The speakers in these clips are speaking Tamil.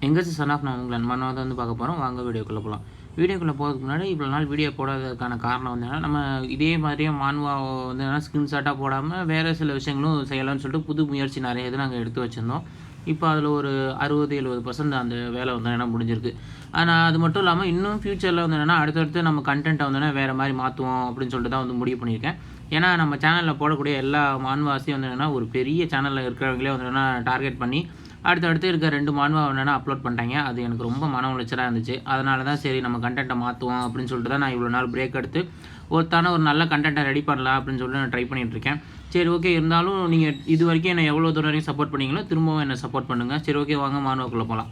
எங்கேயாச்சும் சன் ஆஃப் நான் உங்களை மனதை வந்து பார்க்க போகிறோம். வாங்க வீடியோக்குள்ளே போகலாம். வீடியோக்குள்ளே போகிறதுக்கு முன்னாடி இவ்வளோ நாள் வீடியோ போடாததுக்கான காரணம் வந்து நம்ம இதே மாதிரியே மான்வா வந்து ஸ்க்ரீன்ஷாட்டாக போடாமல் வேறு சில விஷயங்களும் செய்யலாம்னு சொல்லிட்டு புது முயற்சி நிறைய இது நாங்கள் எடுத்து வச்சுருந்தோம். இப்போ அதில் ஒரு 60-70% அந்த வேலை வந்து முடிஞ்சிருக்கு. ஆனால் அது மட்டும் இல்லாமல் இன்னும் ஃப்யூச்சரில் வந்து அடுத்தடுத்து நம்ம கண்டென்ட்டை வந்து வேறு மாதிரி மாற்றுவோம் அப்படின்னு சொல்லிட்டு தான் வந்து முடிவு பண்ணியிருக்கேன். ஏன்னா நம்ம சேனலில் போடக்கூடிய எல்லா மான்வாஸையும் வந்து ஒரு பெரிய சேனலில் இருக்கிறவங்களே வந்து டார்கெட் பண்ணி அடுத்தடுத்து இருக்க 2 மான்வா அப்லோட் பண்ணிட்டாங்க. அது எனக்கு ரொம்ப மன உளைச்சலாக இருந்துச்சு. அதனால தான் சரி நம்ம கண்டென்ட்டை மாற்றுவோம் அப்படின்னு சொல்லிட்டு தான் நான் இவ்வளோ நாள் பிரேக் எடுத்து ஒரு நல்ல கண்டென்ட்டை ரெடி பண்ணலாம் அப்படின்னு சொல்லிட்டு நான் ட்ரை பண்ணிகிட்ருக்கேன். சரி ஓகே, இருந்தாலும் நீங்கள் இது வரைக்கும் என்னை எவ்வளோ தூரம் வரைக்கும் சப்போர்ட் பண்ணீங்களோ திரும்பவும் என்னை சப்போர்ட் பண்ணுங்கள். சரி ஓகே, வாங்க மான்வாக்குள்ளே போகலாம்.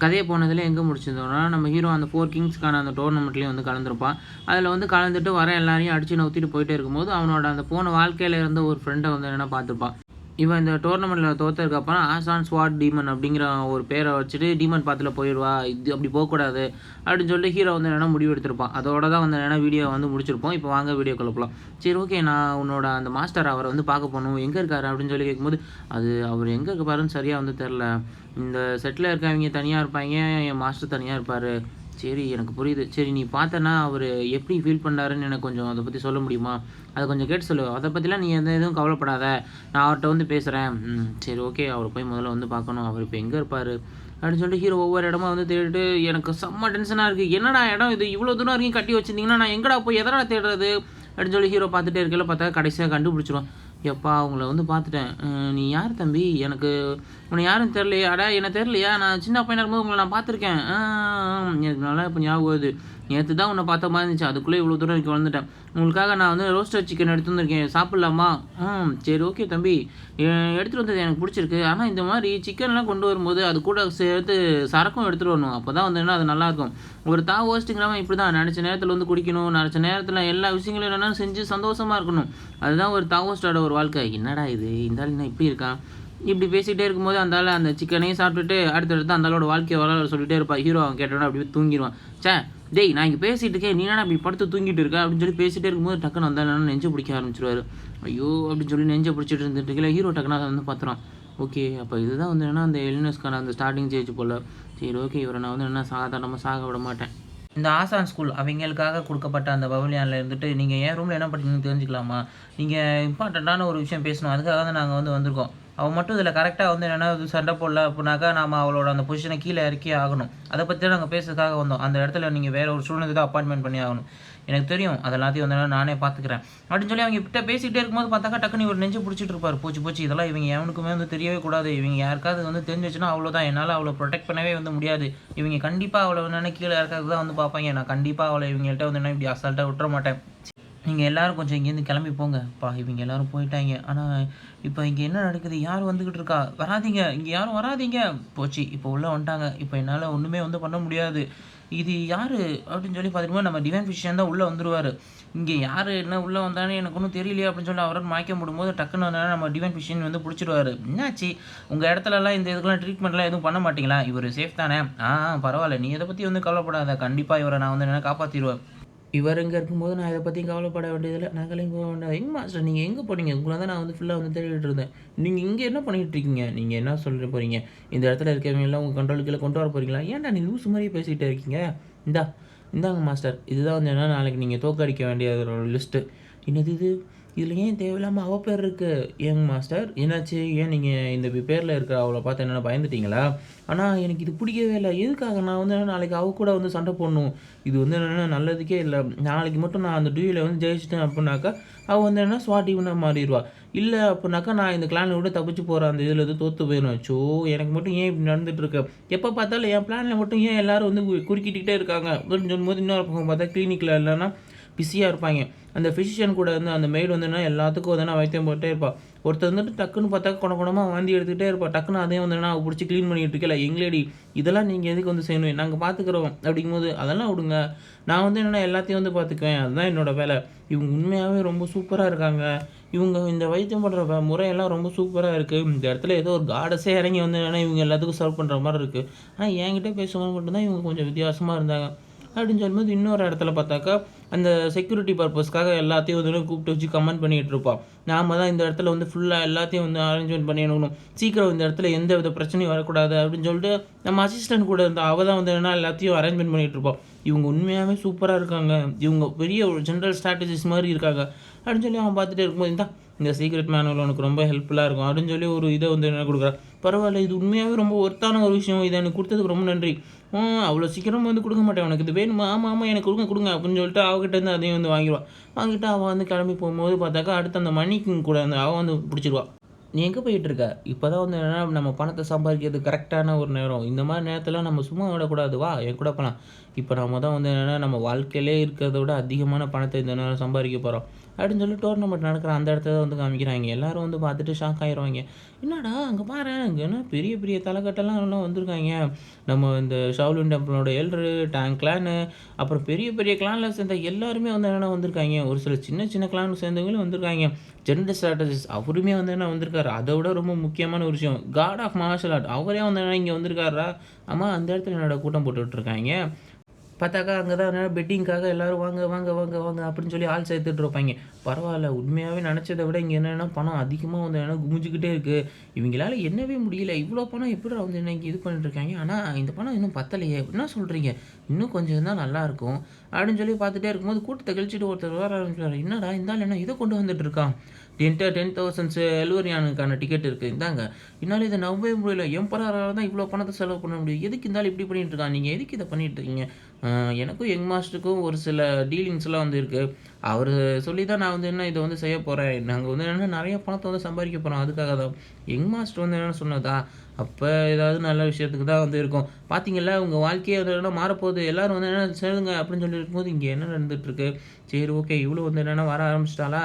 கதையை போனதில் எங்கே முடிச்சிருந்தோம்னா நம்ம ஹீரோ அந்த 4 கிங்ஸ்க்கான அந்த டோர்னமெண்ட்லேயும் வந்து கலந்துருப்பான். அதில் வந்து கலந்துட்டு வர எல்லாரையும் அடித்து நவுத்திட்டு போயிட்டே இருக்கும்போது அவனோட அந்த போன வாழ்க்கையில் இருந்த ஒரு ஃப்ரெண்டை வந்து பார்த்துருப்பான். இவன் இந்த டோர்னமெண்ட்டில் தோற்றதுக்கப்புறம் ஆசான் ஸ்வாட் டீமன் அப்படிங்கிற ஒரு பேரை வச்சுட்டு டீமன் பாத்தில் போயிடுவா, இது அப்படி போகக்கூடாது அப்படின்னு சொல்லிட்டு ஹீரோ வந்து முடிவு எடுத்திருப்பான். அதோட தான் வந்து வீடியோ வந்து முடிச்சிருப்போம். இப்போ வாங்க வீடியோ போகலாம். சரி ஓகே, நான் உன்னோட அந்த மாஸ்டர் அவரை வந்து பார்க்க போகணும், எங்கே இருக்காரு அப்படின்னு சொல்லி கேட்கும்போது அவர் எங்கே இருப்பாருன்னு சரியாக வந்து தெரில. இந்த செட்டில் இருக்கவங்க தனியாக இருப்பாங்க, என் மாஸ்டர் தனியாக இருப்பார். சரி எனக்கு புரியுது. சரி நீ பார்த்தனா அவர் எப்படி ஃபீல் பண்ணாருன்னு எனக்கு கொஞ்சம் அதை பற்றி சொல்ல முடியுமா? அதை கொஞ்சம் கேட்டு சொல்லு. அதை பற்றிலாம் நீ எதுவும் கவலைப்படாத, நான் அவர்கிட்ட வந்து பேசுகிறேன். சரி ஓகே, அவரை போய் முதல்ல வந்து பார்க்கணும், அவர் இப்போ எங்கே இருப்பார் அப்படின்னு சொல்லிட்டு ஹீரோ ஒவ்வொரு இடமா வந்து தேடிட்டு எனக்கு செம்ம டென்ஷனாக இருக்குது. என்னடா இடம் இது, இவ்வளோ தூரம் வரைக்கும் கட்டி வச்சுருந்தீங்கன்னா நான் எங்கடா போய் எதடா தேடுறது அப்படின்னு சொல்லி ஹீரோ பார்த்துட்டே இருக்கல. பார்த்தா கடைசியாக கண்டுபிடிச்சிருவான். எப்பா அவங்கள வந்து பார்த்துட்டேன், நீ யார் தம்பி, எனக்கு உன்னை யாரும் தெரிலையா? அடா என்ன தெரிலையா, நான் சின்ன பையனாக இருக்கும்போது உங்களை நான் பார்த்துருக்கேன். எனக்கு நல்லா இப்போ ஞாபகம் வருது, நேற்று தான் உன்னை பார்த்த மாதிரி இருந்துச்சு, அதுக்குள்ளே இவ்வளோ தூரம் எனக்கு வந்துட்டேன். உங்களுக்காக நான் வந்து ரோஸ்டர் சிக்கன் எடுத்து வந்திருக்கேன், சாப்பிட்லாமா? சரி ஓகே தம்பி, எடுத்துகிட்டு வந்தது எனக்கு பிடிச்சிருக்கு. ஆனால் இந்த மாதிரி சிக்கன்லாம் கொண்டு வரும்போது அது கூட சேர்த்து சரக்கும் எடுத்துகிட்டு வரணும், அப்போ தான் வந்து அது நல்லாயிருக்கும். ஒரு ஹோஸ்ட்டுங்கிறவன் இப்படி தான் நினச்ச நேரத்தில் வந்து குடிக்கணும், நினச்ச நேரத்தில் எல்லா விஷயங்களும் என்னென்னா செஞ்சு சந்தோஷமாக இருக்கணும். அதுதான் ஒரு ஹோஸ்டோட ஒரு வாழ்க்கை. என்னடா இது, இந்த ஆள் என்ன இப்படி இருக்கான்? இப்படி பேசிகிட்டே இருக்கும்போது அந்த ஆள் அந்த சிக்கனையும் சாப்பிட்டுட்டு அடுத்தடுத்து அந்த ஆளோட வாழ்க்கையை வர சொல்லிகிட்டே இருப்பாள். ஹீரோ அவன் கேட்டோன்னா அப்படி தூங்கிடுவான். டேய் நான் இங்கே பேசிகிட்டு இருக்கேன், நீ என்ன இப்படி படுத்து தூங்கிட்டு இருக்கேன் அப்படின்னு சொல்லி பேசிகிட்டே இருக்கும்போது டக்குன்னு வந்தாலும் நெஞ்சு பிடிக்க ஆரம்பிச்சிருவாரு. ஐயோ அப்படின்னு சொல்லி நெஞ்சை பிடிச்சிட்டு இருந்துட்டு ஹீரோ டக்குனா அதை வந்து பார்த்துறான். ஓகே, அப்போ இதுதான் வந்து அந்த எல்னஸ்க்கான அந்த ஸ்டார்டிங் ஸ்டேஜ் போல். சரி ஓகே, இவரை நான் வந்து சாதாரணமாக சாக விட மாட்டேன். இந்த ஆசான் ஸ்கூல் அவங்களுக்காக கொடுக்கப்பட்ட அந்த பவலியானில் இருந்துட்டு நீங்கள் என் ரூமில் என்ன படிக்கணும்னு தெரிஞ்சுக்கலாமா? நீங்கள் இம்பார்ட்டண்ட்டான ஒரு விஷயம் பேசணும், அதுக்காக தான் நாங்கள் வந்து வந்திருக்கோம். அவன் மட்டும் இதில் கரெக்டாக வந்து சண்டை போடல அப்படின்னாக்கா நாம் அவளோட அந்த பொசிஷனை கீழே இறக்கி ஆகணும். அதை பற்றி தான் நாங்கள் பேசுறதுக்காக வந்தோம். அந்த இடத்துல நீங்கள் வேறு ஒரு ஸ்டூடெண்ட் தான் அப்பாயின்மெண்ட் பண்ணி ஆகணும். எனக்கு தெரியும், அதெல்லாத்தையும் வந்து நானே பார்த்துக்கிறேன் அப்படின்னு சொல்லி அவங்க கிட்ட பேசிகிட்டே இருக்கும்போது பார்த்தாக்கா டக்குன்னு இவர் நெஞ்சு பிடிச்சிட்டு இருப்பார். போச்சு இதெல்லாம் இவங்க எவனுக்குமே வந்து தெரியவே கூடாது. இவங்க யாருக்காவது வந்து தெரிஞ்சு வச்சுன்னா அவ்வளோதான், என்னால் அவளை ப்ரொடெக்ட் பண்ணவே வந்து முடியாது. இவங்க கண்டிப்பாக அவளை வந்து கீழே இறக்கிறது தான் வந்து பார்ப்பாங்க. நான் கண்டிப்பாக அவளை இவங்கள்ட்ட வந்து இப்படி அசால்ட்டாக விட்டுற மாட்டேன். நீங்கள் எல்லோரும் கொஞ்சம் இங்கேருந்து கிளம்பி போங்கப்பா. இவங்க எல்லோரும் போயிட்டாங்க. ஆனால் இப்போ இங்கே என்ன நடக்குது, யார் வந்துக்கிட்டு இருக்கா? வராதிங்க, இங்கே யாரும் வராதிங்க. போச்சு, இப்போ உள்ளே வந்துட்டாங்க. இப்போ என்னால் ஒன்றுமே வந்து பண்ண முடியாது. இது யார் அப்படின்னு சொல்லி பார்த்துட்டு நம்ம டிவைன் ஃபிஷியன் தான் உள்ளே வந்துடுவார். இங்கே யார் என்ன உள்ளே வந்தானே எனக்கு ஒன்றும் தெரியலையே அப்படின்னு சொல்லி அவரை மாய்க்க முடியும்போது டக்குன்னு வந்தாலும் நம்ம டிவைன் ஃபிஷியன் வந்து பிடிச்சிடுவார். என்னாச்சு உங்கள் இடத்துலலாம் இந்த இதுக்கெல்லாம் ட்ரீட்மெண்ட்லாம் எதுவும் பண்ண மாட்டிங்களா? இவர் சேஃப் தானே? பரவாயில்ல, நீ இதை பற்றி வந்து கவலைப்படாத, கண்டிப்பாக இவரை நான் வந்து காப்பாற்றிடுவேன். இவர் இங்கே இருக்கும்போது நான் இதை பற்றியும் கவலைப்பட வேண்டியதில்லை, நான் கிளம்பி போக வேண்டியது. எங்கே மாஸ்டர் நீங்கள் எங்கே போனீங்க? உங்களை தான் நான் வந்து ஃபுல்லாக வந்து தேடிட்டு இருந்தேன். நீங்கள் இங்கே என்ன பண்ணிகிட்டு இருக்கீங்க? நீங்கள் என்ன சொல்லிட்டு போகிறீங்க? இந்த இடத்துல இருக்கவங்கெல்லாம் உங்கள் கண்ட்ரோலுக்குள்ளே கொண்டு வர போகிறீங்களா? ஏன்டா நீ லூஸ் மாதிரியே பேசிகிட்டே இருக்கீங்க? இந்தாங்க மாஸ்டர், இதுதான் வந்து என்ன நாளைக்கு நீங்கள் தோக்கடிக்க வேண்டிய ஒரு லிஸ்ட்டு. என்னது இது? இதில் ஏன் தேவையில்லாமல் அவள் பேர் இருக்குது? ஏங்க மாஸ்டர் என்னாச்சு? ஏன் நீங்கள் இந்த பேரில் இருக்கிற அவளை பார்த்து என்னென்ன பயந்துட்டீங்களா? ஆனால் எனக்கு இது பிடிக்கவே இல்லை. எதுக்காக நான் வந்து நாளைக்கு அவள் கூட வந்து சண்டை போடணும்? இது வந்து என்னென்னா நல்லதுக்கே இல்லை. நாளைக்கு மட்டும் நான் அந்த டியூவில் வந்து ஜெயிச்சிட்டேன் அப்படின்னாக்கா அவள் வந்து என்ன ஸ்வாட் ஈவனாக மாறிடுவா. இல்லை அப்படின்னாக்கா நான் இந்த பிளானில் விட தப்பிச்சு போகிறேன், அந்த இதில் வந்து தோற்று போயிடும். எனக்கு மட்டும் ஏன் இப்படி நடந்துகிட்ருக்கு? எப்போ பார்த்தாலும் என் பிளானில் மட்டும் ஏன் எல்லோரும் வந்து குறுக்கிட்டே இருக்காங்க அப்படின்னு சொல்லும்போது இன்னொரு பக்கம் பார்த்தா கிளினிக்கில் இல்லைன்னா பிஸியாக இருப்பாங்க. அந்த ஃபிசிஷியன் கூட வந்து அந்த மெய்டு வந்துன்னா எல்லாத்துக்கும் வந்து வைத்தியம் போட்டே இருப்பாள். ஒருத்தர் வந்துட்டு டக்குன்னு பார்த்தா குணமாக வாந்தி எடுத்துகிட்டே இருப்பாள். டக்குன்னு அதையும் வந்து நான் பிடிச்சி க்ளீன் பண்ணிகிட்டு இருக்கல, எங்களேடி இதெல்லாம் நீங்கள் எதுக்கு வந்து செய்யணும், நாங்கள் பார்த்துக்குறோம் அப்படிங்கும்போது அதெல்லாம் விடுங்க, நான் வந்து என்னென்னா எல்லாத்தையும் வந்து பார்த்துக்குவேன், அதுதான் என்னோடய வேலை. இவங்க உண்மையாகவே ரொம்ப சூப்பராக இருக்காங்க. இவங்க இந்த வைத்தியம் பண்ணுற முறையெல்லாம் ரொம்ப சூப்பராக இருக்குது. இந்த இடத்துல ஏதோ ஒரு காடஸே இறங்கி வந்து என்னென்னா இவங்க எல்லாத்துக்கும் சர்வ் பண்ணுற மாதிரி இருக்குது. ஆனால் என்கிட்ட பேசும்போது மட்டும்தான் இவங்க கொஞ்சம் வித்தியாசமாக இருந்தாங்க அப்படின்னு சொல்லும்போது இன்னொரு இடத்துல பார்த்தாக்கா அந்த செக்யூரிட்டி பர்பஸ்க்காக எல்லாத்தையும் வந்து கூப்பிட்டு வச்சு கமெண்ட் பண்ணிகிட்டு இருப்பான். நாம தான் இந்த இடத்துல வந்து ஃபுல்லாக எல்லாத்தையும் வந்து அரேஞ்ச்மெண்ட் பண்ணிடணும், சீக்கிரம் இந்த இடத்துல எந்த வித பிரச்சனையும் வரக்கூடாது அப்படின்னு சொல்லிட்டு நம்ம அசிஸ்டன்ட் கூட இருந்த அவள் தான் வந்து என்னன்னா எல்லாத்தையும் அரேஞ்ச்மெண்ட் பண்ணிகிட்டு இருப்போம். இவங்க உண்மையாகவே சூப்பராக இருக்காங்க, இவங்க பெரிய ஒரு ஜென்ரல் ஸ்ட்ராட்டஜிஸ் மாதிரி இருக்காங்க அப்படின்னு சொல்லி அவன் பார்த்துட்டே இருக்கும்போது இந்த சீக்ரெட் மேனுவல் உனக்கு ரொம்ப ஹெல்ப்ஃபுல்லாக இருக்கும் அப்படின்னு சொல்லி ஒரு இதை வந்து என்ன கொடுக்குறான். பரவாயில்ல, இது உண்மையாகவே ரொம்ப ஒர்த்தான ஒரு விஷயம், இதை எனக்கு கொடுத்ததுக்கு ரொம்ப நன்றி. அவ்வளோ சீக்கிரமாக வந்து கொடுக்க மாட்டேன், உனக்கு இது வேணுமா, ஆமாம் ஆமாம் எனக்கு கொடுங்க அப்படின்னு சொல்லிட்டு அவகிட்டேருந்து அதையும் வந்து வாங்கிடுவான். வாங்கிட்டு அவள் வந்து கிளம்பி போகும்போது பார்த்தாக்கா அடுத்து அந்த மணிக்கு கூட அந்த அவன் வந்து பிடிச்சிருவான். நீ எங்கே போயிட்டுருக்க, இப்போ தான் வந்து என்னென்னா நம்ம பணத்தை சம்பாதிக்கிறது கரெக்டான ஒரு நேரம், இந்த மாதிரி நேரத்தில் நம்ம சும்மா விடக்கூடாது, வா என் கூட போகலாம். இப்போ நம்ம தான் வந்து என்னென்னா நம்ம வாழ்க்கையிலே இருக்கிறத விட அதிகமான பணத்தை இந்த நேரம் சம்பாதிக்க போகிறோம் அப்படின்னு சொல்லி டோர்னமெண்ட் நடக்கிற அந்த இடத்துல வந்து காமிக்கிறாங்க. எல்லோரும் வந்து பார்த்துட்டு ஷாக் ஆகிடுவாங்க. என்னடா அங்கே பாரு, அங்கே என்ன பெரிய பெரிய தலைக்கட்டெல்லாம் எல்லாம் வந்திருக்காங்க, நம்ம இந்த ஷாவ்லின் டெம்பிளோட எல்டரு, டேங்க் கிளானு, அப்புறம் பெரிய பெரிய கிளானில் சேர்ந்த எல்லாருமே வந்து என்னென்னா வந்திருக்காங்க. ஒரு சில சின்ன சின்ன கிளான் சேர்ந்தவங்களும் வந்திருக்காங்க. ஜென்ரல் ஸ்ட்ராட்டஜிஸ்ட் அவருமே வந்து என்ன வந்திருக்காரு. அதை விட ரொம்ப முக்கியமான ஒரு விஷயம், காட் ஆஃப் மார்ஷல் ஆர்ட் அவரே வந்து என்ன இங்கே வந்திருக்காரா. ஆமாம், அந்த இடத்துல என்னோட கூட்டம் போட்டுட்ருக்காங்க. பார்த்தாக்கா அங்கே தான் பெட்டிங்காக எல்லோரும் வாங்க வாங்க வாங்க வாங்க அப்படின்னு சொல்லி ஆள் சேர்த்துட்டு இருப்பாங்க. பரவாயில்ல, உண்மையாகவே நினச்சதை விட இங்கே என்னென்னா பணம் அதிகமாக வந்து என்ன குமிஞ்சிக்கிட்டே இருக்குது, இவங்களால என்னவே முடியல, இவ்வளோ பணம் எப்படி வந்து இன்னைக்கு இது பண்ணிட்டுருக்காங்க, ஆனால் இந்த பணம் இன்னும் பத்தலையே, என்ன சொல்கிறீங்க, இன்னும் கொஞ்சம் இருந்தால் நல்லாயிருக்கும் அப்படின்னு சொல்லி பார்த்துட்டே இருக்கும்போது கூட்டத்தை கழிச்சிட்டு ஒருத்தர் வர ஆரம்பிச்சார். என்னடா இருந்தாலும் என்ன இதை கொண்டு வந்துட்டு இருக்கான், 10,000 எல்வரியானுக்கான டிக்கெட் இருக்குது, இந்தாங்க. என்னால் இதை நம்பவே முடியல, எம்பரரால் தான் இவ்வளோ பணத்தை செலவு பண்ண முடியும், எதுக்கு இருந்தாலும் இப்படி பண்ணிகிட்டு இருக்கான், நீங்கள் எதுக்கு இதை பண்ணிகிட்டு இருக்கீங்க. எனக்கும் யங் மாஸ்டருக்கும் ஒரு சில டீலிங்ஸ்லாம் வந்து இருக்குது, அவர் சொல்லி தான் நான் வந்து என்ன இதை வந்து செய்ய போகிறேன், நாங்கள் வந்து என்னென்னா நிறைய பணத்தை வந்து சம்பாதிக்க போகிறோம், அதுக்காக தான். யங் மாஸ்டர் வந்து என்னென்னு சொன்னதா, அப்போ ஏதாவது நல்ல விஷயத்துக்கு தான் வந்து இருக்கும். பார்த்தீங்களா உங்கள் வாழ்க்கையே வந்து என்னென்னா மாறப்போகுது, எல்லோரும் வந்து என்ன சேருங்க அப்படின்னு சொல்லி இருக்கும்போது இங்கே என்ன நடந்துகிட்ருக்கு. சரி ஓகே, இவ்வளோ வந்து என்னென்னா வர ஆரம்பிச்சிட்டாலா,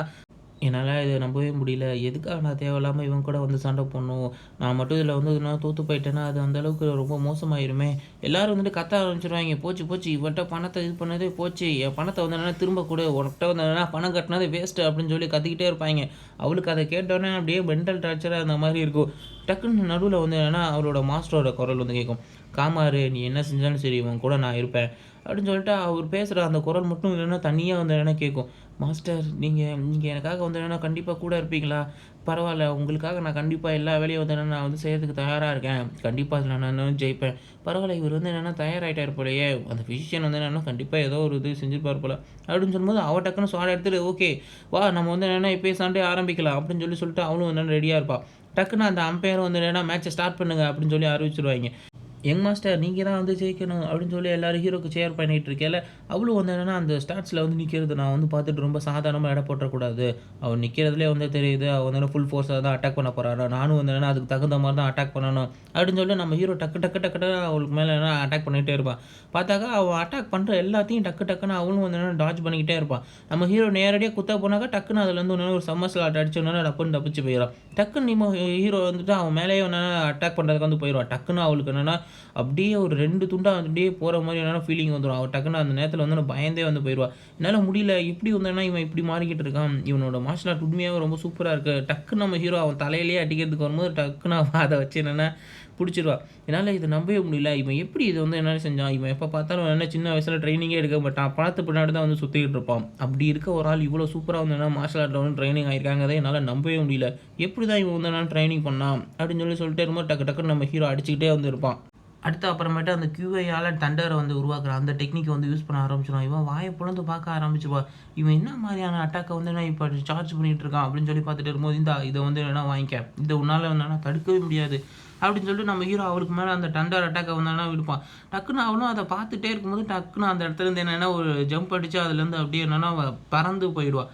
என்னால் இதை நம்பவே முடியல, எதுக்காக நான் தேவையில்லாமல் இவங்க கூட வந்து சண்டை போடணும், நான் மட்டும் இதில் வந்து நான் தோற்று போயிட்டேன்னா அது அந்தளவுக்கு ரொம்ப மோசமாயிருமே, எல்லோரும் வந்துட்டு கத்த ஆரம்பிச்சிருவாங்க, போச்சு போச்சு இவன்ட்ட பணத்தை இது பண்ணதே போச்சு, என் பணத்தை வந்து என்னென்னா திரும்ப கூட உனக்கிட்ட வந்து என்னென்னா பணம் கட்டினதே வேஸ்ட்டு அப்படின்னு சொல்லி கத்திக்கிட்டே இருப்பாங்க. அவளுக்கு அதை கேட்டோன்னே அப்படியே மென்டல் டார்ச்சராக அந்த மாதிரி இருக்கும். டக்குன்னு நடுவில் வந்து என்னென்னா அவரோட மாஸ்டரோட குரல் வந்து கேட்கும், காமாரு நீ என்ன செஞ்சாலும் சரி உன் கூட நான் இருப்பேன் அப்படின்னு சொல்லிட்டு அவர் பேசுகிற அந்த குரல் மட்டும் இல்லைன்னா தனியாக வந்து என்னென்னா கேட்கும். மாஸ்டர் நீங்கள் எனக்காக வந்து என்னென்னா கண்டிப்பாக கூட இருப்பீங்களா, பரவாயில்ல உங்களுக்காக நான் கண்டிப்பாக எல்லா வேலையும் வந்து என்னென்னா நான் வந்து செய்யறதுக்கு தயாராக இருக்கேன், கண்டிப்பாக அதில் நான் ஜெயிப்பேன். பரவாயில்ல, இவர் வந்து என்னென்னா தயாராகிட்டார் போலையே, அந்த ஃபிசிஷியன் வந்து என்னென்னா கண்டிப்பாக ஏதோ ஒரு இது செஞ்சுருப்பார் போல அப்படின்னு சொல்லும்போது அவள் டக்குன்னு ஸ்வாட் எடுத்துட்டு ஓகே வா நம்ம வந்து என்னென்னா இப்போயே சண்டே ஆரம்பிக்கலாம் அப்படின்னு சொல்லிட்டு அவளும் என்னென்னா ரெடியாக இருப்பாள். டக்குன்னு அந்த அம்பையரும் வந்து என்னென்னா மேட்சை ஸ்டார்ட் பண்ணுங்க அப்படின்னு சொல்லி அறிவிச்சிருவாங்க. யங் மாஸ்டர் நீங்கள் தான் வந்து ஜெயிக்கணும் அப்படின்னு சொல்லி எல்லோரும் ஹீரோக்கு ஷேர் பண்ணிகிட்டு இருக்கேல, அவளும் வந்து என்னென்னா அந்த ஸ்டாட்ஸில் வந்து நிற்கிறது நான் வந்து பார்த்துட்டு ரொம்ப சாதாரணமாக இடம் போட்டக்கூடாது, அவன் நிற்கிறதுலே வந்து தெரியுது அவன் வந்து ஃபுல் ஃபோர்ஸாக தான் அட்டாக் பண்ண போகிறாரு, நானும் வந்து என்னென்னா அதுக்கு தகுந்த மாதிரி தான் அட்டாக் பண்ணணும் அப்படின்னு சொல்லிட்டு நம்ம ஹீரோ டக்கு டக்கு டக்கு அவளுக்கு மேலே என்ன அட்டாக் பண்ணிகிட்டே இருப்பான். பார்த்தாக்கா அவன் அட்டாக் பண்ணுற எல்லாத்தையும் டக்குன்னு அவளும் வந்து என்னென்னா டாஜ் பண்ணிக்கிட்டே இருப்பான். நம்ம ஹீரோ நேரடியாக குத்த போனாக்கா டக்குன்னு அதுலேருந்து ஒன்று ஒரு சம்மர்ஸ்லாட் அடிச்சோன்னா டப்புன்னு தப்பிச்சு போயிடும். டக்குன்னு நம்ம ஹீரோ வந்துட்டு அவன் மேலேயே என்னென்னா அட்டாக் பண்ணுறதுக்கு வந்து போயிடுவான். டக்குன்னு அவளுக்கு என்னென்னா அப்படியே ஒரு 2 துண்டா அப்படியே போகிற மாதிரி என்னென்னா ஃபீலிங் வந்துடும். அவள் டக்குன்னு அந்த நேரத்தில் வந்து நான் பயந்தே வந்து போயிடுவா. என்னால் முடியல, எப்படி வந்தேன்னா இவன் இப்படி மாறிக்கிட்டு இருக்கான், இவனோட மார்ஷல் ஆர்ட் உண்மையாகவே ரொம்ப சூப்பராக இருக்குது. டக்குன்னு நம்ம ஹீரோ அவன் தலையிலேயே அடிக்கிறதுக்கு வரும்போது டக்குன்னு அவன் அதை வச்சு என்னென்னா பிடிச்சிருவா. என்னால் இதை நம்பவே முடியல, இவன் எப்படி இது வந்து என்ன செஞ்சான், இவன் எப்போ பார்த்தாலும் என்ன சின்ன வயசில் ட்ரைனிங்கே எடுக்க மாட்டான், பணத்து பின்னாடி தான் வந்து சுற்றிக்கிட்டு இருப்பான். அப்படி இருக்க ஒரு ஆள் இவ்வளோ சூப்பராக வந்து என்ன மார்ஷல் ஆர்ட்டில் வந்து ட்ரைனிங் ஆகிருக்காங்க, என்னால் நம்பவே முடியல, எப்படி தான் இவன் வந்து என்ன ட்ரைனிங் பண்ணான் அப்படின்னு சொல்லிட்டு இருக்கும்போது டக்குன்னு நம்ம ஹீரோ அடிச்சுக்கிட்டே வந்து இருப்பான். அடுத்து அப்புறமேட்டு அந்த QAயால் தண்டரை வந்து உருவாக்குற அந்த டெக்னிக்கை வந்து யூஸ் பண்ண ஆரம்பிச்சிடுவான். இவன் வாயை பொழந்து பார்க்க ஆரம்பிச்சிடுவா. இவன் என்ன மாதிரியான அட்டாக்கை வந்து நான் இப்போ சார்ஜ் பண்ணிகிட்டு இருக்கான் அப்படின்னு சொல்லி பார்த்துட்டு இருக்கும்போது இதை வந்து என்னென்னா வாங்கிக்க, இதை உன்னால் என்னென்னா தடுக்கவே முடியாது அப்படின்னு சொல்லிட்டு நம்ம ஹீரோ அவருக்கு மேலே அந்த டண்டர் அட்டாக்கை வந்தானா விடுப்பான். டக்குன்னு அவனும் அதை பார்த்துட்டே இருக்கும்போது டக்குன்னு அந்த இடத்துலேருந்து என்னென்னா ஒரு ஜம்ப் அடித்து அதுலேருந்து அப்படியே என்னென்னா பறந்து போயிடுவாள்.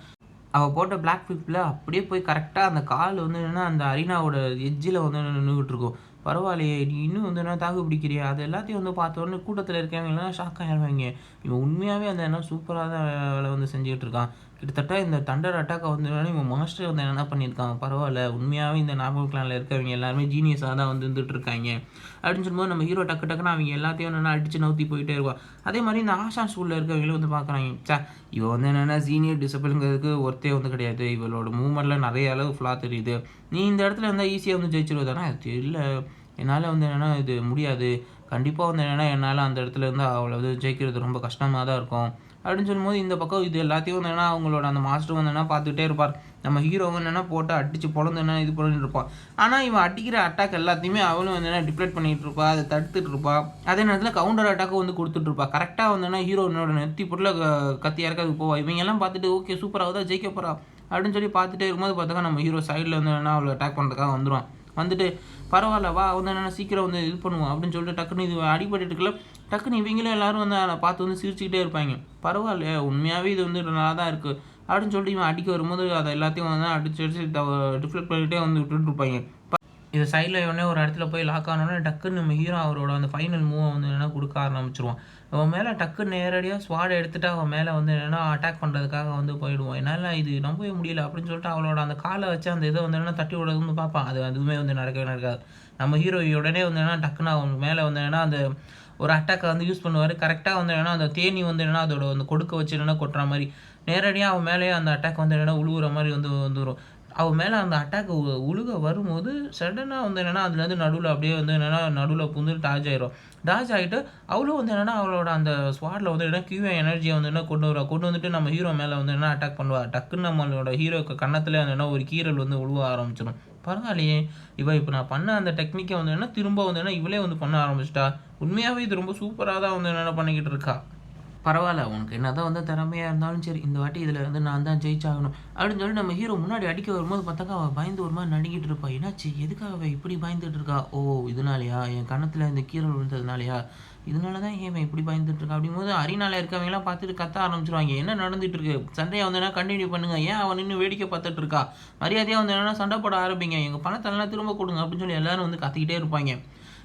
அவள் போட்ட பிளாக் ஃபிப்பில் அப்படியே போய் கரெக்டாக அந்த கால் வந்து என்னென்னா அந்த அரினாவோட எட்ஜில் வந்து நின்றுக்கிட்டு இருக்கும். பரவாயில்லையே, நீ இன்னும் வந்து என்ன தாக்கு பிடிக்கிறியா, அது எல்லாத்தையும் வந்து பார்த்தோன்னே கூட்டத்தில் இருக்கவங்க எல்லாம் ஷாக் ஆகிடுவாங்க. இவன் உண்மையாகவே அந்த என்ன சூப்பராக தான் வேலை வந்து செஞ்சுக்கிட்டு இருக்கான். கிட்டத்தட்ட இந்த தண்டர் அட்டாக்கை வந்து இவன் மாஸ்டர் வந்து என்ன பண்ணியிருக்கான், பரவாயில்ல உண்மையாகவே இந்த நார்மல் கிளானில் இருக்கவங்க எல்லாருமே ஜீனியஸாக தான் வந்து இருந்துகிட்டு இருக்காங்க அப்படின்னு சொல்லும்போது நம்ம ஹீரோ டக்குன்னு அவங்க எல்லாத்தையும் என்னென்னா அடித்து நவுத்தி போயிட்டே இருப்பான். அதே மாதிரி இந்த ஆஷா ஸ்கூலில் இருக்கவங்களும் வந்து பார்க்குறாங்க, இவன் வந்து என்னென்னா சீனியர் டிசிப்ளின்ங்கிறதுக்கு ஒருத்தே வந்து கிடையாது, இவளோட மூவ்மெண்ட்டில் நிறைய அளவு ஃப்ளா தெரியுது, நீ இந்த இடத்துல இருந்தால் ஈஸியாக வந்து ஜெயிச்சிருவதானே, தெரியல என்னால் வந்து என்னென்னா இது முடியாது, கண்டிப்பாக வந்து என்னென்னா என்னால் அந்த இடத்துல இருந்து அவளை வந்து ஜெயிக்கிறது ரொம்ப கஷ்டமாக தான் இருக்கும் அப்படின்னு சொல்லும்போது இந்த பக்கம் இது எல்லாத்தையும் வந்து என்னன்னா அவங்களோட அந்த மாஸ்டர் வந்து என்ன பார்த்துக்கிட்டே இருப்பார். நம்ம ஹீரோ வந்து என்னன்னா போட்டு அடிச்சு பொழந்து என்ன இது பண்ணிட்டு இருப்பான். ஆனால் இவன் அடிக்கிற அட்டாக் எல்லாத்தையுமே அவளும் வந்து என்ன டிப்ளேட் பண்ணிட்டு இருப்பா, அதை தடுத்துட்டு இருப்பா. அதே நேரத்தில் கவுண்டர் அட்டாக்கும் வந்து கொடுத்துட்டு இருப்பா. கரெக்டாக வந்து என்ன ஹீரோனோட நெத்தி பொருள் கத்தி இறக்காது போவா. இவங்க எல்லாம் பார்த்துட்டு ஓகே சூப்பராக தான் ஜெயிக்க போறா அப்படின்னு சொல்லி பார்த்துட்டே இருக்கும்போது பார்த்தாக்கா நம்ம ஹீரோ சைடில் வந்து என்ன அவளை அட்டாக் பண்ணுறதுக்காக வந்துடுவான். வந்துட்டு பரவாயில்ல வா வந்து என்னென்ன சீக்கிரம் வந்து இது பண்ணுவோம் அப்படின்னு சொல்லிட்டு டக்குன்னு இது அடிபட்டு இருக்குல்ல, டக்குன்னு இவங்களும் எல்லாரும் வந்து அதை பார்த்து வந்து சிரிச்சுக்கிட்டே இருப்பாங்க. பரவாயில்லையே உண்மையாகவே இது வந்து நல்லா தான் இருக்குது அப்படின்னு சொல்லிட்டு இவன் அடிக்க வரும்போது அதை எல்லாத்தையும் வந்து அடிச்சு டிஃப்ளெக்ட் பண்ணிகிட்டே வந்து விட்டுட்டு இருப்பாங்க. இது சைடில் இவனே ஒரு இடத்துல போய் லாக் ஆனோடனே டக்குன்னு நம்ம ஹீரோ அவரோட அந்த ஃபைனல் மூவை வந்து என்னென்னா கொடுக்க ஆரம்பிச்சிருவான். அவன் மேலே டக்குன்னு நேரடியாக ஸ்வாடை எடுத்துகிட்டு அவன் மேலே வந்து என்னென்னா அட்டாக் பண்ணுறதுக்காக வந்து போயிடுவான். என்னால் இது நம்பவே முடியல அப்படின்னு சொல்லிட்டு அவளோட அந்த காலை வச்சு அந்த இதை வந்து என்னென்னா தட்டி விடுறது வந்து பார்ப்பான். அதுவுமே வந்து நடக்கவே நடக்காது. நம்ம ஹீரோ உடனே வந்து என்னென்னா டக்குன்னு அவன் மேலே வந்து என்னென்னா அந்த ஒரு அட்டாக்கை வந்து யூஸ் பண்ணுவார். கரெக்டாக வந்து என்னென்னா அந்த தேனி வந்து என்னென்னா அதோட வந்து கொடுக்க வச்சு என்னென்னா கொட்டுற மாதிரி நேரடியாக அவன் மேலேயே அந்த அட்டாக் வந்து என்னென்னா உழுவுற மாதிரி வந்து வந்துடும். அவன் மேலே அந்த அட்டாக் உழுக வரும்போது சடனாக வந்து என்னென்னா அதுலேருந்து நடுவில் அப்படியே வந்து என்னென்னா நடுவில் புந்து டாஜ் ஆயிரும். டாஜ் ஆகிட்டு அவளும் வந்து என்னென்னா அவளோட அந்த ஸ்வாடில் வந்து என்ன கியூஏ எனர்ஜியை வந்து என்ன கொண்டு வந்துட்டு நம்ம ஹீரோ மேலே வந்து என்ன அட்டாக் பண்ணுவாள். டக்குன்னு நம்மளோட ஹீரோக்கு கன்னத்தில் வந்து என்ன ஒரு கீரல் வந்து உழுவ ஆரம்பிச்சிடும். பரவாயில்லையே இப்போ நான் பண்ண அந்த டெக்னிக்கை வந்து என்ன திரும்ப வந்து என்ன இவளே வந்து பண்ண ஆரம்பிச்சிட்டா. உண்மையாகவே இது ரொம்ப சூப்பராக தான் வந்து என்னென்ன பண்ணிக்கிட்டு இருக்கா. பரவாயில்ல உனக்கு என்ன தான் வந்து திறமையாக இருந்தாலும் சரி இந்த வாட்டி இதில் வந்து நான் தான் ஜெயிச்சாகணும் அப்படின்னு சொல்லி நம்ம ஹீரோ முன்னாடி அடிக்க வரும்போது பார்த்தாக்கா அவள் பயந்து ஒரு மாதிரி நடிக்கிட்டு இருப்பா. என்னாச்சு எதுக்காக அவள் இப்படி பயந்துட்டு இருக்கா? ஓ இதனாலையா என் கன்னத்தில் இந்த கீரல் விழுந்ததுனாலையா? இதனால தான் ஏன் இப்படி பயந்துட்டு இருக்கா அப்படிங்கும்போது அரினால இருக்கவங்கலாம் பார்த்துட்டு கத்த ஆரம்பிச்சிருவாங்க. என்ன நடந்துட்டு இருக்கு? சண்டையை வந்து என்ன கண்டினியூ பண்ணுங்க. ஏன் அவன் நின்று வேடிக்கை பார்த்துட்டு இருக்கா? மரியாதையாக வந்து என்னென்னா சண்டை போட ஆரம்பிங்க. எங்கள் பணத்தெல்லாம் திரும்ப கொடுங்க அப்படின்னு சொல்லி எல்லாரும் வந்து கத்திக்கிட்டே இருப்பாங்க.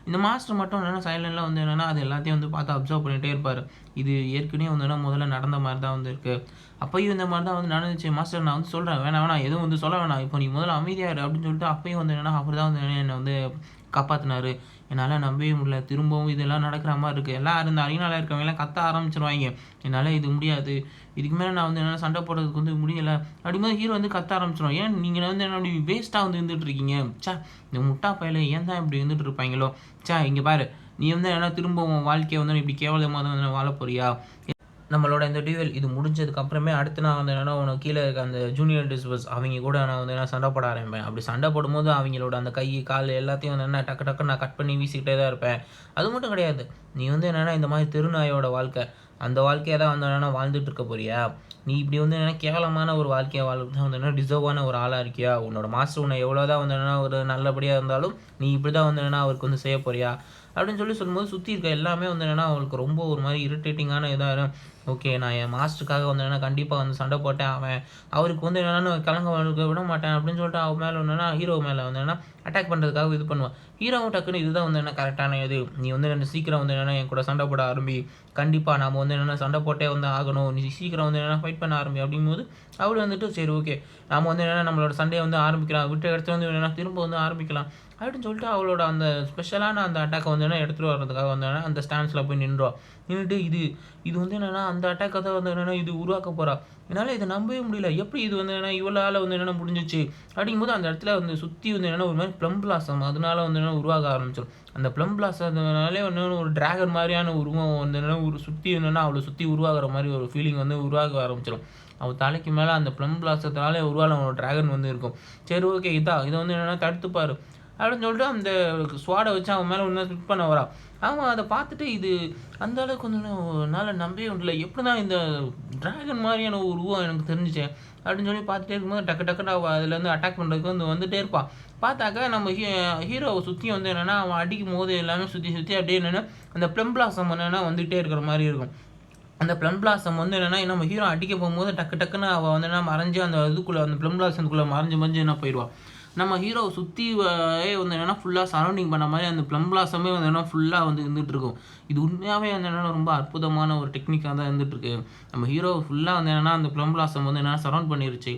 இந்த மாஸ்டர் மட்டும் என்னென்னா சைலண்டில் வந்து என்னென்னா அது எல்லாத்தையும் வந்து பார்த்து அப்சர்வ் பண்ணிகிட்டே இருப்பார். இது ஏற்கனவே வந்து என்ன முதல்ல நடந்த மாதிரி தான் வந்து இருக்குது. அப்போயும் இந்த மாதிரி தான் வந்து நடந்துச்சு மாஸ்டர். நான் வந்து சொல்கிறேன் வேணாம் எதுவும் வந்து சொல்ல வேணாம். இப்போ நீ முதல்ல அமைதியாரு அப்படின்னு சொல்லிட்டு அப்பயும் வந்து என்னென்னா அவர் தான் வந்து என்னை வந்து காப்பாற்றினார். என்னால் நம்பவே முடியல. திரும்பவும் இதெல்லாம் நடக்கிற மாதிரி இருக்குது. எல்லாம் இந்த அரினால இருக்கவங்கலாம் கத்த ஆரம்பிச்சிருவாங்க. என்னால் இது முடியாது. இதுக்கு மேலே நான் வந்து என்னால் சண்டை போடுறதுக்கு வந்து முடியலை அப்படிங்கும்போது ஹீரோ வந்து கத்த ஆரம்பிச்சிடும். ஏன் நீங்கள் வந்து என்ன அப்படி வேஸ்ட்டாக வந்து இருந்துகிட்டு இருக்கீங்க? சா இந்த முட்டா பையில ஏன் தான் இப்படி இருந்துட்டு இருப்பாங்களோ? சா இங்கே பாரு நீ வந்து என்ன திரும்ப உன் வாழ்க்கையை வந்து இப்படி கேவலமாக தான் வந்து வாழ போறியா? நம்மளோட இந்த டியூவல் இது முடிஞ்சதுக்கு அப்புறமே அடுத்து நான் வந்து என்னென்னா உனக்கு கீழே இருக்க அந்த ஜூனியர் டிஸ்பர்ஸ் அவங்க கூட நான் வந்து என்ன சண்டை போட ஆரம்பிப்பேன். அப்படி சண்டை போடும்போது அவங்களோட அந்த கை கால் எல்லாத்தையும் வந்து என்ன டக்கு நான் கட் பண்ணி வீசிக்கிட்டே தான் இருப்பேன். அது மட்டும் கிடையாது, நீ வந்து என்னென்னா இந்த மாதிரி தெருநாயோட வாழ்க்கை அந்த வாழ்க்கையை தான் வந்து என்னென்னா வாழ்ந்துட்டு இருக்க போறியா? நீ இப்படி வந்து என்னென்னா கேவலமான ஒரு வாழ்க்கையை வாழ்க்கை வந்து என்ன டிசர்வான ஒரு ஆளாக இருக்கியா? உன்னோட மாஸ்டர் உன்னை எவ்வளோ தான் வந்து என்னென்னா ஒரு நல்லபடியாக இருந்தாலும் நீ இப்படி தான் வந்து என்னென்னா அவருக்கு வந்து செய்ய போறியா அப்படின்னு சொல்லும்போது சுற்றி இருக்க எல்லாமே வந்து என்னென்னா அவளுக்கு ரொம்ப ஒரு மாதிரி இரிட்டேட்டிங்கான இதாக ஓகே நான் என் மாஸ்டருக்காக வந்து என்னென்னா கண்டிப்பாக வந்து சண்டை போட்டேன். அவருக்கு வந்து என்னென்னா கலங்க விட மாட்டேன் அப்படின்னு சொல்லிட்டு அவன் மேலே என்னென்னா ஹீரோ மேலே வந்து என்னென்னா அட்டாக் பண்ணுறதுக்காக இது பண்ணுவான். ஹீரோவும் டக்குன்னு இதுதான் வந்து என்ன கரெக்டான இது. நீ வந்து என்ன சீக்கிரம் வந்து என்னென்னா என் கூட சண்டை போட ஆரம்பி. கண்டிப்பாக நாம் வந்து என்னென்னா சண்டை போட்டே வந்து ஆகணும். நீ சீக்கிரம் வந்து என்னென்னா ஃபைட் பண்ண ஆரம்பி அப்படிங்கும்போது அவள் வந்துட்டு சரி ஓகே நாம் வந்து என்னென்னா நம்மளோட சண்டையை வந்து ஆரம்பிக்கலாம். விட்ட இடத்துல வந்து என்னென்னா திரும்ப வந்து ஆரம்பிக்கலாம் அப்படின்னு சொல்லிட்டு அவளோட அந்த ஸ்பெஷலான அந்த அட்டாக்கை வந்து என்ன எடுத்துகிட்டு வர்றதுக்காக வந்து என்னென்னா அந்த ஸ்டாண்ட்ஸில் போய் நின்றுட்டு இது வந்து என்னென்னா அந்த அட்டாக்கை தான் வந்து என்னென்னா இது உருவாக்க போகிறா. என்னால் இதை நம்பவே முடியல. எப்படி இது வந்து என்னென்னா இவளால் வந்து என்னென்னா முடிஞ்சிச்சு அப்படிங்கும்போது அந்த இடத்துல வந்து சுற்றி வந்து என்னென்னா ஒரு மாதிரி ப்ளம் பிளாசம் அதனால வந்து என்ன உருவாக ஆரம்பிச்சிடும். அந்த ப்ளம் பிளாசம்னாலே வந்து ஒரு டிராகன் மாதிரியான உருவம் வந்து என்னென்னா ஒரு சுற்றி என்னென்னா அவளை சுற்றி உருவாகிற மாதிரி ஒரு ஃபீலிங் வந்து உருவாக ஆரம்பிச்சிடும். அவள் தலைக்கு மேலே அந்த ப்ளம் பிளாசத்தினாலே உருவான ஒரு டிராகன் வந்து இருக்கும். சரி ஓகே இதை வந்து என்னென்னா தடுத்துப்பார் அப்படின்னு சொல்லிட்டு அந்த ஸ்வாடை வச்சு அவன் மேலே ஒன்று ஸ்பிட் பண்ண வரா. அவன் அதை பார்த்துட்டு இது அந்த அளவுக்கு வந்து என்னால் நம்பவே முடியல. எப்படி தான் இந்த டிராகன் மாதிரியான ஒரு உருவம் எனக்கு தெரிஞ்சிச்சேன் அப்படின்னு சொல்லி பார்த்துட்டே இருக்கும்போது டக்குன்னு அவள் அதுலேருந்து அட்டாக் பண்ணுறதுக்கு வந்து வந்துகிட்டே இருப்பான். பார்த்தாக்கா நம்ம ஹீரோவை சுற்றி வந்து என்னென்னா அவன் அடிக்கும் போது எல்லாமே சுற்றி அப்படியே என்னென்னா அந்த ப்ளம் பிளாசம் என்னென்னா வந்துகிட்டே இருக்கிற மாதிரி இருக்கும். அந்த ப்ளம் பிளாசம் வந்து என்னென்னா நம்ம ஹீரோ அடிக்க போகும்போது டக்குன்னு அவள் வந்து என்ன மறைஞ்சு அந்த இதுக்குள்ளே அந்த ப்ளம் பிளாசத்துக்குள்ளே மறைஞ்சு என்ன போயிடுவாள். நம்ம ஹீரோவை சுற்றி வந்து என்னென்னா ஃபுல்லாக சரௌண்டிங் பண்ண மாதிரி அந்த ப்ளம் பிளாசமே வந்து என்னென்னா ஃபுல்லாக வந்து இருந்துகிட்ருக்கும். இது உண்மையாகவே வந்து என்னென்னா ரொம்ப அற்புதமான ஒரு டெக்னிக்காக தான் இருந்துகிட்ருக்கு. நம்ம ஹீரோவை ஃபுல்லாக வந்து என்னென்னா அந்த ப்ளம் பிளாசம் வந்து என்னென்னா சரௌண்ட் பண்ணிருச்சு.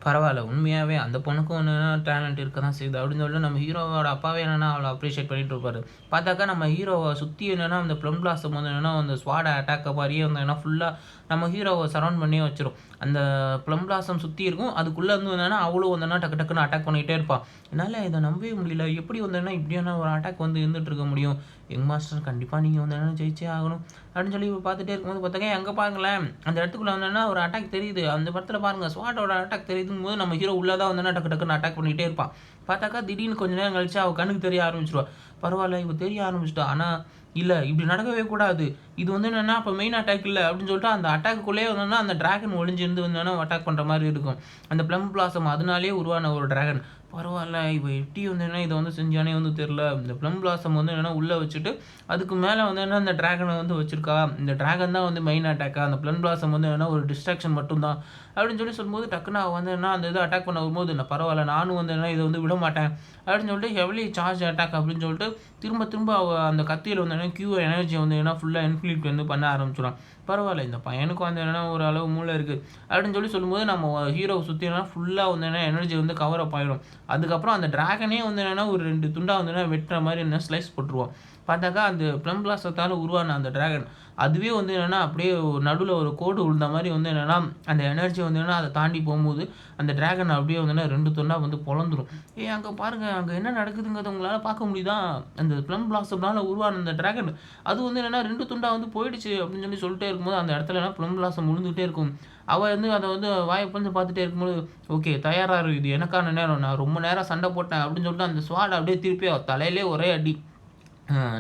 பரவாயில்ல உண்மையாகவே அந்த பொண்ணுக்கும் என்னென்னா டேலண்ட் இருக்க தான் செய்யுது அப்படின்னு சொல்லிட்டு நம்ம ஹீரோவோட அப்பாவே என்னென்னா அவளை அப்ரிஷியேட் பண்ணிட்டு இருப்பார். பார்த்தாக்கா நம்ம ஹீரோவை சுற்றி என்னென்னா அந்த ப்ளம் பிளாசம் வந்து என்னென்னா அந்த ஸ்வாடை அட்டாக்கை மாதிரியே வந்து என்ன ஃபுல்லாக நம்ம ஹீரோவை சரௌண்ட் பண்ணியே வச்சிடும். அந்த ப்ளம் பிளாசம் சுற்றி இருக்கும். அதுக்குள்ளே வந்து என்னன்னா அவ்வளோ வந்தோன்னா டக்கு டக்குன்னு அட்டாக் பண்ணிகிட்டே இருப்பான். என்னால் இதை நம்பவே முடியல. எப்படி வந்தேன்னா இப்படியான ஒரு அட்டாக் வந்து இருந்துகிட்டு இருக்க முடியும்? யங் மாஸ்டர் கண்டிப்பாக நீங்கள் வந்து என்ன ஜெயிச்சே ஆகணும் அப்படின்னு சொல்லி பார்த்துட்டே இருக்கும்போது பார்த்தாங்க அங்கே பாருங்களேன், அந்த இடத்துக்குள்ள வந்தோன்னா ஒரு அட்டாக் தெரியுது. அந்த படத்தில் பாருங்கள் ஸ்வாட்டோட அட்டாக் தெரியுதுங்கும் போது நம்ம ஹீரோ உள்ளே தான் வந்தோன்னா டக்கு டக்குன்னு அட்டாக் பண்ணிகிட்டே இருப்பான். பார்த்தாக்கா திடீர்னு கொஞ்சம் நேரம் கழிச்சு அவள் கண்ணுக்கு தெரிய ஆரம்பிச்சிருவா. பரவாயில்ல இவ தெரிய ஆரம்பிச்சிட்டா. ஆனால் இல்லை இப்படி நடக்கவே கூடாது. இது வந்து என்னென்னா அப்போ மெயின் அட்டாக் இல்லை அப்படின்னு சொல்லிட்டு அந்த அட்டாக்குள்ளேயே வந்தோன்னா அந்த டிராகன் ஒளிஞ்சிருந்து வந்தோன்னா அட்டாக் பண்ணுற மாதிரி இருக்கும். அந்த ப்ளம் பிளாசம் அதனாலே உருவான ஒரு டிராகன். பரவாயில்ல இவ எப்படி வந்து என்ன இதை வந்து செஞ்சானே வந்து தெரில. இந்த ப்ளம் பிளாசம் வந்து என்னென்னா உள்ளே வச்சுட்டு அதுக்கு மேலே வந்து என்ன அந்த டிராகனை வந்து வச்சுருக்கா. இந்த டிராகன் தான் வந்து மெயின் அட்டாக்கா, அந்த ப்ளம் பிளாசம் வந்து என்னென்னா ஒரு டிஸ்ட்ராக்ஷன் மட்டும்தான் அப்படின்னு சொல்லி சொல்லும்போது டக்குன்னு அவள் வந்து என்ன அந்த இதை அட்டாக் பண்ண வரும்போது இல்லை பரவாயில்ல நானும் வந்து என்ன இதை வந்து விட மாட்டேன் அப்படின்னு சொல்லிட்டு ஹெவிலி சார்ஜ் அட்டாக் அப்படின்னு சொல்லிட்டு திரும்ப திரும்ப அவள் அந்த கத்தியில் வந்து என்ன கியூ எனர்ஜியை வந்து என்ன ஃபுல்லாக இன்ஃப்ளீட் வந்து பண்ண ஆரம்பிச்சிடும். பரவாயில்ல இந்த பையனுக்கும் வந்து என்னென்னா ஒரு அளவு மூளை இருக்குது அப்படின்னு சொல்லி சொல்லும்போது நம்ம ஹீரோவை சுற்றி என்ன ஃபுல்லாக வந்து என்ன எனர்ஜி வந்து கவர் அப் ஆகிடும். அதுக்கப்புறம் அந்த டிராகனே வந்து என்னென்னா ஒரு 2 துண்டாக வந்து என்ன வெட்டுற மாதிரி என்ன ஸ்லைஸ் போட்டுருவோம். பார்த்தாக்கா அந்த ப்ளம் பிளாசத்தால் உருவான அந்த டிராகன் அதுவே வந்து என்னென்னா அப்படியே நடுவில் ஒரு கோடு விழுந்த மாதிரி வந்து என்னென்னா அந்த எனர்ஜி வந்து என்னென்னா அதை தாண்டி போகும்போது அந்த டிராகன் அப்படியே வந்து என்ன 2 துண்டாக வந்து பொழந்துரும். அங்கே பாருங்கள் அங்கே என்ன நடக்குதுங்கிறத உங்களால் பார்க்க முடியுதா? அந்த ப்ளம் பிளாசம்னால உருவான அந்த டிராகன் அது வந்து என்னென்னா 2 துண்டாக வந்து போயிடுச்சு அப்படின்னு சொல்லிட்டே இருக்கும்போது அந்த இடத்துல என்ன ப்ளம் பிளாசம் விழுந்துகிட்டே இருக்கும். அவள் வந்து அதை வந்து வாயை வந்து பார்த்துட்டே இருக்கும்போது ஓகே தயாராக இருக்குது, இது எனக்கான நேரம், நான் ரொம்ப நேரம் சண்டை போட்டேன் அப்படின்னு சொல்லிட்டு அந்த ஸ்வாட் அப்படியே திருப்பி அவள் தலையிலே ஒரே அடி.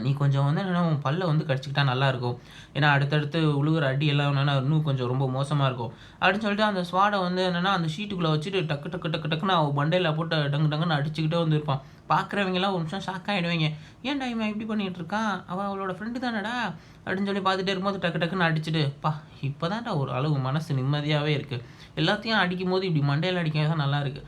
நீ கொஞ்சம் வந்து என்னென்னா உன் பல்லை வந்து கடிச்சிக்கிட்டா நல்லாயிருக்கும். ஏன்னா அடுத்தடுத்து உழுகுற அடி எல்லாம் என்னென்னா இன்னும் கொஞ்சம் ரொம்ப மோசமாக இருக்கும் அப்படின்னு சொல்லிட்டு அந்த ஸ்வாடை வந்து என்னென்னா அந்த ஷீட்டுக்குள்ளே வச்சுட்டு டக்கு டக்கு டக்கு டக்குன்னு அவள் பண்டையில் போட்டு டங்கு டங்குன்னு அடிச்சுக்கிட்டே வந்து இருப்பான். பார்க்குறவங்கலாம் ஒரு நிமிஷம் ஷாக் ஆகிடுவீங்க. ஏன்டா இவன் இப்படி பண்ணிகிட்டு இருக்கான், அவளோட ஃப்ரெண்டு தானடா அப்படின்னு சொல்லி பார்த்துட்டே இருக்கும்போது டக்கு டக்குன்னு அடிச்சுட்டு இப்போ தான்டா ஒரு அளவு மனசு நிம்மதியாகவே இருக்குது. எல்லாத்தையும் அடிக்கும் போது இப்படி மண்டையில் அடிக்க தான் நல்லா இருக்குது.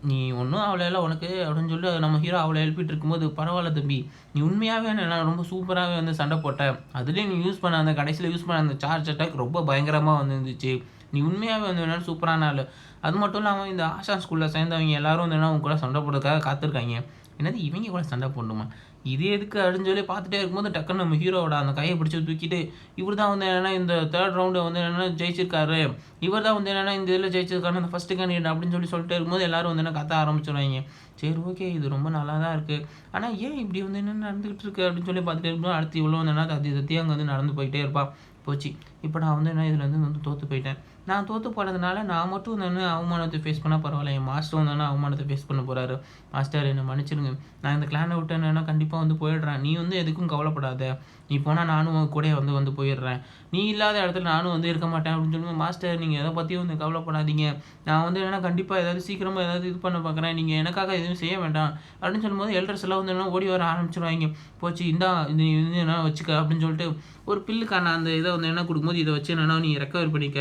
நீ ஒன்றும் அவளையெல்லாம் உனக்கு அப்படின்னு சொல்லிட்டு நம்ம ஹீரோ அவளை எழுப்பிட்டு இருக்கும்போது பரவாயில்ல தம்பி, நீ உண்மையாகவே நான் ரொம்ப சூப்பராகவே வந்து சண்டை போட்டேன். அதுலேயும் நீ யூஸ் பண்ண அந்த கடைசியில் யூஸ் பண்ண அந்த சார்ஜ் அட்டாக் ரொம்ப பயங்கரமாக வந்து இருந்துச்சு. நீ உண்மையாகவே வந்து என்ன சூப்பரான ஆள். அது மட்டும் இல்லாமல் இந்த ஆஷா ஸ்கூலில் சேர்ந்தவங்க எல்லாரும் வந்து என்ன உங்க கூட சண்டை போடுறதுக்காக காத்திருக்காங்க. என்னது இவங்க கூட சண்டை போடணுமா, இது எதுக்கு அப்படின்னு சொல்லி பார்த்துட்டே இருக்கும்போது டக்குன்னு நம்ம ஹீரோவோட அந்த கையை பிடிச்சி தூக்கிட்டு இவர் தான் வந்து என்னென்னா இந்த 3rd ரவுண்டை வந்து என்னென்னா ஜெயிச்சிருக்காரு, இவர் தான் வந்து என்னென்னா இந்த இதில் ஜெயிச்சிருக்காரு அந்த ஃபஸ்ட்டு கேண்டிடேட் அப்படின்னு சொல்லிட்டு இருக்கும்போது எல்லோரும் வந்து என்ன கத்த ஆரம்பிச்சிடுவாங்க. சரி ஓகே இது ரொம்ப நல்லா தான் இருக்குது, ஆனால் ஏன் இப்படி வந்து என்ன நடந்துகிட்டு இருக்கு அப்படின்னு சொல்லி பார்த்துட்டே இருக்கும்போது அடுத்து இவ்வளோ வந்து என்ன தத்தி அங்கே வந்து நடந்து போயிட்டே இருப்பான். போச்சு இப்போ நான் வந்து என்ன இதில் வந்து தோற்று போயிட்டேன். நான் தோற்று போனதுனால நான் மட்டும் வந்து அவமானத்தை ஃபேஸ் பண்ணால் பரவாயில்ல, என் மாஸ்டர் வந்து அவமானத்தை ஃபேஸ் பண்ண போகிறாரு. மாஸ்டர் என்னை மன்னிச்சிடுங்க, நான் இந்த கிளானை விட்டு என்னென்னா கண்டிப்பாக வந்து போயிடுறேன், நீ வந்து எதுக்கும் கவலைப்படாத, நீ போனால் நானும் கூட வந்து போயிடுறேன், நீ இல்லாத இடத்துல நானும் வந்து இருக்க மாட்டேன் அப்படின்னு சொல்லுங்கள். மாஸ்டர் நீங்கள் எதை பற்றியும் வந்து கவலைப்படாதீங்க, நான் வந்து என்னென்னா கண்டிப்பாக ஏதாவது சீக்கிரமாக ஏதாவது இது பண்ண பார்க்குறேன், நீங்கள் எனக்காக எதுவும் செய்ய வேண்டாம் அப்படின்னு சொல்லும்போது எல்டர்ஸ் எல்லாம் வந்து என்ன ஓடி வர ஆரம்பிச்சிடுவாங்க. போச்சு இந்தா இது வந்து என்ன வச்சுக்க அப்படின்னு சொல்லிட்டு ஒரு பில்லுக்கான அந்த இதை வந்து என்ன கொடுக்கும்போது இதை வச்சு என்னென்னா நீ ரெக்கவர் பண்ணிக்க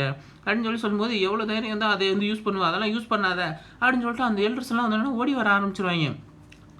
அப்படின்னு சொல்லும்போது எவ்வளோ தைரியம் வந்து அதை வந்து யூஸ் பண்ணுவேன், அதெல்லாம் யூஸ் பண்ணாத அப்படின்னு சொல்லிட்டு அந்த எல்டர்ஸ் எல்லாம் வந்து என்ன ஓடி வர ஆரம்பிச்சிடுவாங்க.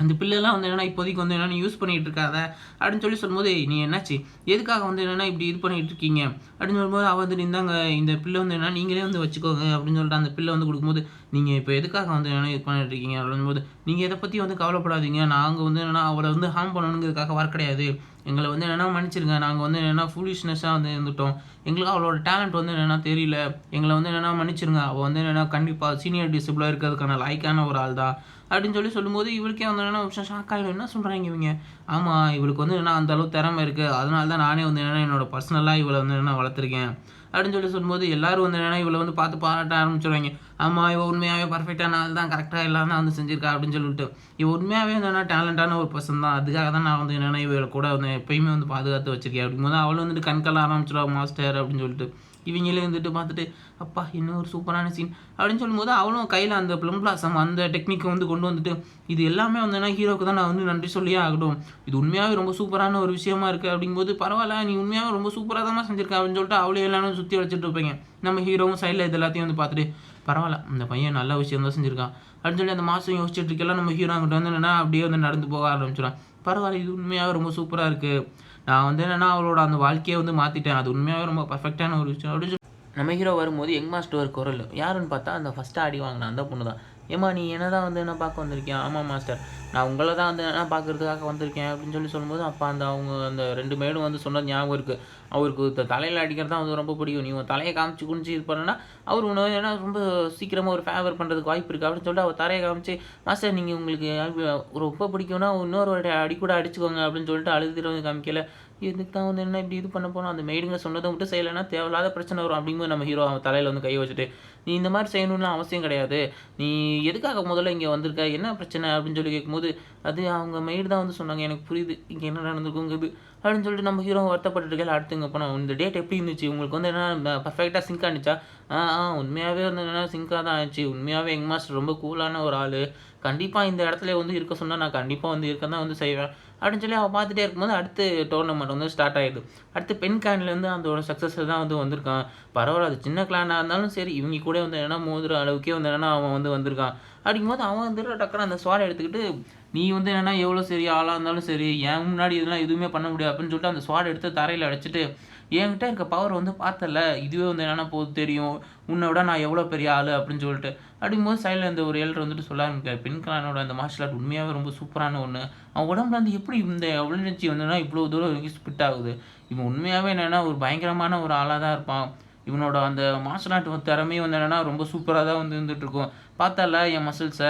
அந்த பில்லெல்லாம் வந்து என்னென்னா இப்போதைக்கு வந்து என்னென்னா யூஸ் பண்ணிகிட்டு இருக்காத அப்படின்னு சொல்லும்போது நீ என்னாச்சு எதுக்காக வந்து என்னென்னா இப்படி இது பண்ணிகிட்டு இருக்கீங்க அப்படின்னு சொல்லும்போது அவள் வந்து இருந்தாங்க இந்த பில்லை வந்து என்னென்னா நீங்களே வந்து வச்சுக்கோங்க அப்படின்னு சொல்லிட்டு அந்த பில்லை வந்து கொடுக்கும்போது நீங்கள் இப்போ எதுக்காக வந்து என்னென்னா இது பண்ணிட்டு இருக்கீங்க அப்படின்போது நீங்கள் இதை பற்றி வந்து கவலைப்படாதீங்க, நாங்கள் வந்து என்னென்னா அவளை வந்து ஹார்ம் பண்ணணுங்கிறதுக்காக வர கிடையாது, எங்களை வந்து என்னென்னா மன்னிச்சிருங்க, நாங்கள் வந்து என்னென்னா ஃபூலிஷ்னஸாக வந்து இருந்துட்டோம், எங்களுக்கு அவளோட டேலண்ட் வந்து என்னென்னா தெரியல, எங்களை வந்து என்னென்னா மன்னிச்சிருங்க, அவள் வந்து என்னென்னா கண்டிப்பாக சீனியர் டிசிபிளாக இருக்கிறதுக்கான லாய்க்கான ஒரு ஆள் தான் அப்படின்னு சொல்லும்போது இவளுக்கே வந்து என்ன விஷயம் ஷாக் ஆகிடும். என்ன சொல்கிறாங்க இவங்க, ஆமாம் இவளுக்கு வந்து என்ன அந்த அளவு திறமை இருக்குது, அதனால தான் நானே வந்து என்னென்னா என்னோடய பர்சனலாக இவளை வந்து என்ன வளர்த்துருக்கேன் அப்படின்னு சொல்லும்போது எல்லோரும் வந்து என்னென்னா இவளை வந்து பார்த்து பாராட்ட ஆரம்பிச்சிடுவாங்க. ஆமாம் இவள் உண்மையாகவே பர்ஃபெக்டான ஆள் தான், கரெக்டாக எல்லாம் தான் வந்து செஞ்சுருக்கா அப்படின்னு சொல்லிட்டு இவள் உண்மையாகவே என்னென்னா டேலண்டான ஒரு பர்சன் தான், அதுக்காக தான் நான் வந்து என்னென்னா இவளை கூட வந்து எப்பயுமே வந்து பாதுகாத்து வச்சுருக்கேன் அப்படிங்கும்போது அவளும் வந்துட்டு கண்கலாம் ஆரம்பிச்சிடுவா மாஸ்டர் அப்படின்னு சொல்லிட்டு. இவங்களே வந்துட்டு பார்த்துட்டு அப்பா இன்னும் ஒரு சூப்பரான சீன் அப்படின்னு சொல்லும்போது அவளும் கையில் அந்த ப்ளம் பிளாசம் அந்த டெக்னிக்கை வந்து கொண்டு வந்துட்டு இது எல்லாமே வந்து ஹீரோக்கு தான் நான் வந்து நன்றி சொல்லியே ஆகட்டும், இது உண்மையாகவே ரொம்ப சூப்பரான ஒரு விஷயமா இருக்குது அப்படிங்கும்போது பரவாயில்ல நீ உண்மையாகவே ரொம்ப சூப்பராக தான் செஞ்சிருக்க அப்படின்னு சொல்லிட்டு அவளே எல்லாரும் சுற்றி வச்சுட்டு இருப்பீங்க. நம்ம ஹீரோவும் சைடில் இது எல்லாத்தையும் வந்து பார்த்துட்டு பரவாயில்ல இந்த பையன் நல்ல விஷயம் தான் செஞ்சுருக்கான் அப்படின்னு சொல்லி அந்த மாதம் யோசிச்சுட்டு இருக்கலாம். நம்ம ஹீரோ அங்கிட்ட வந்து என்னென்னா அப்படியே வந்து நடந்து போக ஆரம்பிச்சிடும். பரவாயில்ல இது உண்மையாகவே ரொம்ப சூப்பராக இருக்குது, நான் வந்து என்னென்னா அவளோட அந்த வாழ்க்கையை வந்து மாற்றிட்டேன், அது உண்மையாகவே ரொம்ப பர்ஃபெக்டான ஒரு விஷயம் அப்படின்னு நம்ம ஹீரோ வரும்போது யங் மாஸ்டர் ஒரு குரல் யாருன்னு பார்த்தா அந்த ஃபஸ்ட்டு அடி வாங்கினா அந்த பொண்ணு தான். ஏம்மா நீ என்ன தான் வந்து என்ன பார்க்க வந்திருக்கியா, ஆமாம் மாஸ்டர் நான் உங்கள தான் வந்து நான் பார்க்கறதுக்காக வந்திருக்கேன் அப்படின்னு சொல்லும்போது, அப்ப அவங்க அந்த 2 மேடும் வந்து சொன்னது ஞாபகம் இருக்கு. அவருக்கு தலையில அடிக்கிறது தான் வந்து ரொம்ப பிடிக்கும். நீ உன் தலைய காமிச்சு குனிஞ்சு இது பண்ணனா, அவரு உன்ன ஏன்னா ரொம்ப சீக்கிரமா ஒரு ஃபேவர் பண்றதுக்கு வாய்ப்பு இருக்கு அப்படின்னு சொல்லிட்டு அவர் தரைய காமிச்சு, மாஸ்டர் நீங்க உங்களுக்கு ரொம்ப பிடிக்கும்னா இன்னொரு வாட்டி அடி கூட அடிச்சுக்கோங்க அப்படின்னு சொல்லிட்டு அழுதுட்டு வந்து காமிக்கல. இதுக்கு தான் வந்து என்ன இப்படி இது பண்ண போனோம். அந்த மெய்டுங்க சொன்னத மட்டும் செய்யலைன்னா தேவையில்லாத பிரச்சனை வரும் அப்படிங்கும்போது நம்ம ஹீரோ அவன் தலையில வந்து கைய வச்சுட்டு, நீ இந்த மாரி செய்யணும்லாம் அவசியம் கிடையாது. நீ எதுக்காக முதல்ல இங்க வந்திருக்க? என்ன பிரச்சனை? அப்படின்னு சொல்லி கேட்கும்போது, அது அவங்க மெய்டு தான் வந்து சொன்னாங்க. எனக்கு புரியுது. இங்க என்ன நடந்திருக்குங்கிறது. அப்படின்னு சொல்லிட்டு நம்ம ஹீரோ வருத்தப்பட்டுட்டு இருக்கையில, அடுத்து இங்க போனா, இந்த டேட் எப்படி இருந்துச்சு? உங்களுக்கு வந்து என்னன்னா பெர்ஃபெக்ட்டா சிங்க் ஆனுச்சா? உண்மையாவே வந்து என்னன்னா சிங்க்கா தான் ஆச்சு. உண்மையாவே எங்க மாஸ்டர் ரொம்ப கூலான ஒரு ஆளு. கண்டிப்பா இந்த இடத்துல வந்து இருக்க சொன்னா, நான் கண்டிப்பா வந்து இருக்க தான் வந்து செய்வேன். அப்படின்னு சொல்லி அவ பார்த்துட்டே இருக்கும்போது, அடுத்து டோர்னமெண்ட் வந்து ஸ்டார்ட் ஆயிடுது. அடுத்து பெண் கிளான்லேருந்து அதோட சக்சஸர் தான் வந்து வந்திருக்கான். பரவால்ல அது சின்ன கிளானா இருந்தாலும் சரி, இவங்க கூட வந்து என்னன்னா மோதுற அளவுக்கே வந்து என்னன்னா அவன் வந்து வந்திருக்கான். அப்படிங்கும்போது அவன் வந்துட்டு டக்குனு அந்த ஸ்வாட எடுத்துக்கிட்டு, நீ வந்து என்னன்னா எவ்வளோ சரி ஆளா இருந்தாலும் சரி, என் முன்னாடி இதெல்லாம் எதுவுமே பண்ண முடியாது அப்படின்னு சொல்லிட்டு அந்த ஸ்வாட எடுத்து தரையில அடிச்சுட்டு, என்கிட்ட இருக்க பவர் வந்து பார்த்தல்ல, இதுவே வந்து என்னன்னா போது தெரியும். உன்ன விட நான் எவ்வளோ பெரிய ஆளு அப்படின்னு சொல்லிட்டு. அப்படிங்கும்போது சைடுல இருந்த ஒரு எல்டர் வந்துட்டு சொல்ல ஆரம்பிக்கிறார். பெண் கிளானோட அந்த மார்ஷல் ஆர்ட் உண்மையாவே ரொம்ப சூப்பரான ஒண்ணு. அவன் உடம்புல இருந்து எப்படி இந்த எனர்ஜி வந்துன்னா இவ்வளோ தூரம் வரைக்கும் ஸ்பிட் ஆகுது. இவன் உண்மையாவே என்னன்னா ஒரு பயங்கரமான ஒரு ஆளா தான் இருப்பான். இவனோட அந்த மார்ஷல் ஆர்ட் திறமையும் வந்து என்னன்னா ரொம்ப சூப்பரா தான் வந்து இருந்துட்டுருக்கும். பார்த்தல்ல என் மசில்ஸ.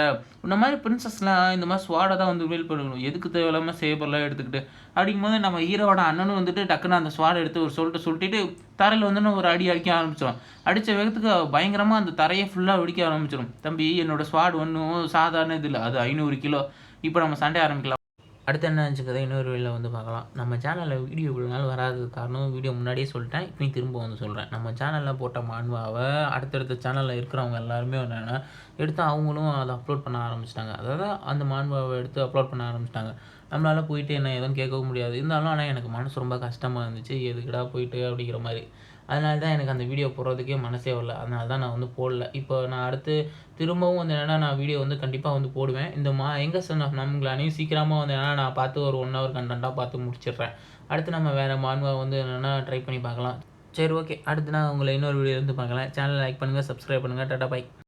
உன்ன மாரி பிரின்சஸ்லாம் இந்த மாரி ஸ்வாட தான் வந்து வீல் பண்ணணும். எதுக்கு தேவையில்லாம சேபர்லாம் எடுத்துக்கிட்டு. அப்படிங்கும்போது நம்ம ஹீரோவோட அண்ணனும் வந்துட்டு டக்குனு அந்த ஸ்வாட எடுத்து ஒரு சுருட்டிட்டு தரையில வந்துன்னு ஒரு அடி அடிக்க ஆரம்பிச்சுருவான். அடிச்ச வேகத்துக்கு பயங்கரமா அந்த தரையே ஃபுல்லா வெடிக்க ஆரம்பிச்சுரும். தம்பி என்னோட ஸ்வாட் ஒண்ணும் சாதாரண இது இல்ல. அது 500 கிலோ. இப்ப நம்ம சண்டை ஆரம்பிக்கலாம். அடுத்து என்ன இருந்துச்சு கதை இன்னொரு வீடியோல வந்து பார்க்கலாம். நம்ம சேனல்ல வீடியோ இவ்வளோ நாள் வராததுக்கு காரணம் வீடியோ முன்னாடியே சொல்லிட்டேன். இப்பயும் திரும்ப வந்து சொல்றேன். நம்ம சேனல்ல போட்ட மான்வாவ அடுத்தடுத்த சேனல்ல இருக்கிறவங்க எல்லாருமே என்னன்னா, எடுத்து அவங்களும் அத அப்லோட் பண்ண ஆரம்பிச்சுட்டாங்க. அதாவது அந்த மான்வாவ எடுத்து அப்லோட் பண்ண ஆரம்பிச்சுட்டாங்க. நம்மளால போயிட்டு என்ன எதுவும் கேட்கவும் முடியாது. இருந்தாலும் ஆனா எனக்கு மனசு ரொம்ப கஷ்டமா இருந்துச்சு. எதுக்குடா போயிட்டு அப்படிங்கிற மாரி. அதனால தான் எனக்கு அந்த வீடியோ போடுறதுக்கே மனசே வரல. அதனால தான் நான் வந்து போடல. இப்போ நான் அடுத்து திரும்பவும் வந்து என்னன்னா, நான் வீடியோ வந்து கண்டிப்பா வந்து போடுவேன். இந்த யங்கர் சன் ஆஃப் நம்கிளானையும் சீக்கிரமா வந்து என்னன்னா, நான் பார்த்து ஒரு 1 ஹவர் கன்டென்ட்டா பார்த்து முடிச்சிடுறேன். அடுத்து நம்ம வேற மான்வா வந்து என்னன்னா ட்ரை பண்ணி பார்க்கலாம். சரி ஓகே. அடுத்து நான் உங்கள இன்னொரு வீடியோல வந்து பார்க்குறேன். சேனல லைக் பண்ணுங்க, சப்ஸ்கிரைப் பண்ணுங்க. Tata by.